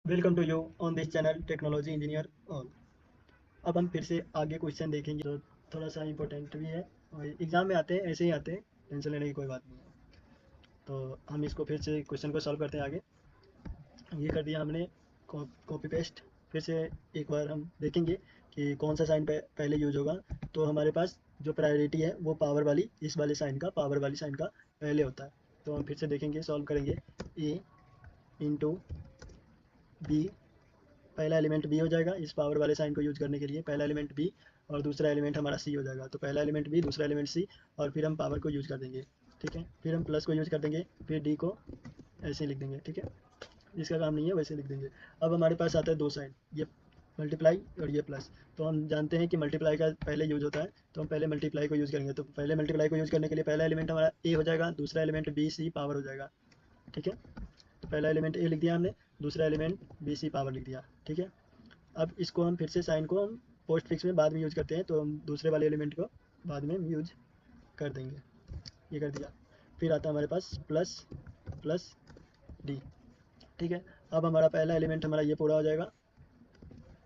Welcome to you on this channel technology engineer all. अब हम फिर से आगे क्वेश्चन देखेंगे जो थोड़ा सा इम्पोर्टेंट भी है और एग्ज़ाम में आते हैं, ऐसे ही आते हैं, टेंशन लेने की कोई बात नहीं है। तो हम इसको फिर से क्वेश्चन को सॉल्व करते हैं आगे। ये कर दिया हमने कॉपी पेस्ट। फिर से एक बार हम देखेंगे कि कौन सा साइन पहले यूज होगा। तो हमारे पास जो प्रायोरिटी है वो पावर वाली, इस वाले साइन का, पावर वाली साइन का पहले होता है। तो हम फिर से देखेंगे, सॉल्व करेंगे। ए इंटू बी, पहला एलिमेंट बी हो जाएगा इस पावर वाले साइन को यूज करने के लिए। पहला एलिमेंट बी और दूसरा एलिमेंट हमारा सी हो जाएगा। तो पहला एलिमेंट बी, दूसरा एलिमेंट सी, और फिर हम पावर को यूज कर देंगे। ठीक है, फिर हम प्लस को यूज कर देंगे, फिर डी को ऐसे ही लिख देंगे। ठीक है, इसका काम नहीं है, वैसे लिख देंगे। अब हमारे पास आता है दो साइन, ये मल्टीप्लाई और ये प्लस। तो हम जानते हैं कि मल्टीप्लाई का पहले यूज होता है, तो हम पहले मल्टीप्लाई को यूज करेंगे। तो पहले मल्टीप्लाई को यूज करने के लिए पहला एलिमेंट हमारा ए हो जाएगा, दूसरा एलिमेंट बी सी पावर हो जाएगा। ठीक है, तो पहला एलिमेंट ए लिख दिया हमने, दूसरा एलिमेंट बी सी पावर लिख दिया। ठीक है, अब इसको हम फिर से साइन को हम पोस्ट फिक्स में बाद में यूज करते हैं, तो हम दूसरे वाले एलिमेंट को बाद में यूज कर देंगे। ये कर दिया। फिर आता है हमारे पास प्लस प्लस डी। ठीक है, अब हमारा पहला एलिमेंट हमारा ये पूरा हो जाएगा,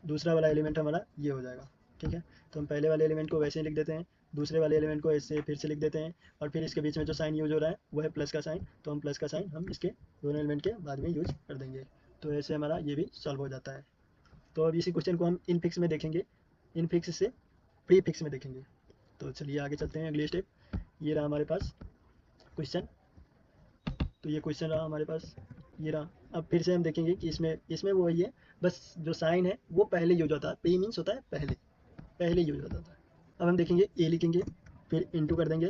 दूसरा वाला एलिमेंट हमारा ये हो जाएगा। ठीक है, तो हम पहले वाले एलिमेंट को वैसे ही लिख देते हैं, दूसरे वाले एलिमेंट को ऐसे फिर से लिख देते हैं, और फिर इसके बीच में जो साइन यूज हो रहा है वो है प्लस का साइन। तो हम प्लस का साइन हम इसके दोनों एलिमेंट के बाद में यूज कर देंगे। तो ऐसे हमारा ये भी सॉल्व हो जाता है। तो अब इसी क्वेश्चन को हम इन फिक्स में देखेंगे, इन फिक्स से प्री फिक्स में देखेंगे। तो चलिए आगे चलते हैं, अगली स्टेप। ये रहा हमारे पास क्वेश्चन। तो ये क्वेश्चन रहा हमारे पास, ये रहा। अब फिर से हम देखेंगे कि इसमें इसमें वो वही है, बस जो साइन है वो पहले यूज होता है। प्री मीन्स होता है पहले, पहले यूज होता था। अब हम देखेंगे, ए लिखेंगे, फिर इंटू कर देंगे,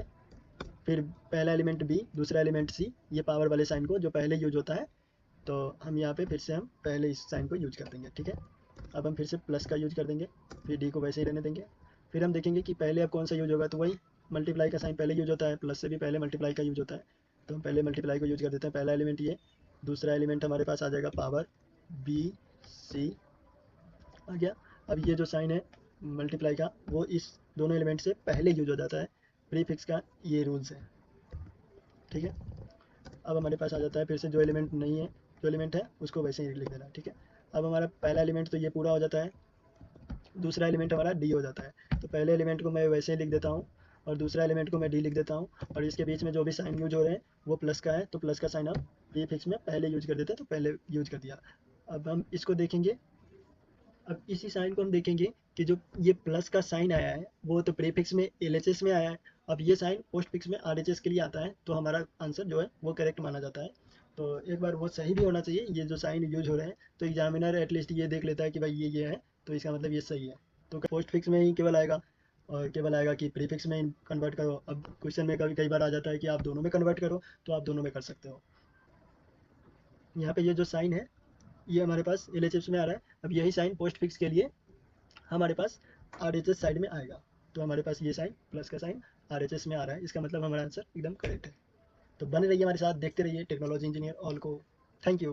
फिर पहला एलिमेंट बी, दूसरा एलिमेंट सी, ये पावर वाले साइन को जो पहले यूज होता है। तो हम यहाँ पे फिर से हम पहले इस साइन को यूज कर देंगे। ठीक है, अब हम फिर से प्लस का यूज कर देंगे, फिर डी को वैसे ही रहने देंगे। फिर हम देखेंगे कि पहले अब कौन सा यूज होगा, तो वही मल्टीप्लाई का साइन पहले यूज होता है, प्लस से भी पहले मल्टीप्लाई का यूज होता है। तो हम पहले मल्टीप्लाई को यूज कर देते हैं। पहला एलिमेंट ये, दूसरा एलिमेंट हमारे पास आ जाएगा पावर बी सी आ गया। अब ये जो साइन है मल्टीप्लाई का वो इस दोनों एलिमेंट से पहले यूज हो जाता है, प्रीफिक्स का ये रूल्स है। ठीक है, अब हमारे पास आ जाता है फिर से जो एलिमेंट नहीं है, जो एलिमेंट है उसको वैसे ही लिख देना। ठीक है, अब हमारा पहला एलिमेंट तो ये पूरा हो जाता है, दूसरा एलिमेंट हमारा डी हो जाता है। तो पहले एलिमेंट को मैं वैसे ही लिख देता हूँ, और दूसरा एलिमेंट को मैं डी लिख देता हूँ, और इसके बीच में जो भी साइन यूज हो रहे हैं वो प्लस का है, तो प्लस का साइन हम प्रीफिक्स में पहले यूज कर देते हैं, तो पहले यूज कर दिया। अब हम इसको देखेंगे, अब इसी साइन को हम देखेंगे कि जो ये प्लस का साइन आया है वो तो प्रीफिक्स में एलएचएस में आया है। अब ये साइन पोस्ट फिक्स में आरएचएस के लिए आता है, तो हमारा आंसर जो है वो करेक्ट माना जाता है। तो एक बार वो सही भी होना चाहिए, ये जो साइन यूज हो रहे हैं, तो एग्जामिनर एटलीस्ट ये देख लेता है कि भाई ये है, तो इसका मतलब ये सही है। तो पोस्ट फिक्स में ही केवल आएगा, और केवल आएगा कि प्रीफिक्स में कन्वर्ट करो। अब क्वेश्चन में कभी कई बार आ जाता है कि आप दोनों में कन्वर्ट करो, तो आप दोनों में कर सकते हो। यहाँ पे ये जो साइन है ये हमारे पास एलएचएस में आ रहा है। अब यही साइन पोस्ट फिक्स के लिए हमारे पास आर एच एस साइड में आएगा। तो हमारे पास ये साइन प्लस का साइन आर एच एस में आ रहा है, इसका मतलब हमारा आंसर एकदम करेक्ट है। तो बने रहिए हमारे साथ, देखते रहिए टेक्नोलॉजी इंजीनियर ऑल को। Thank you.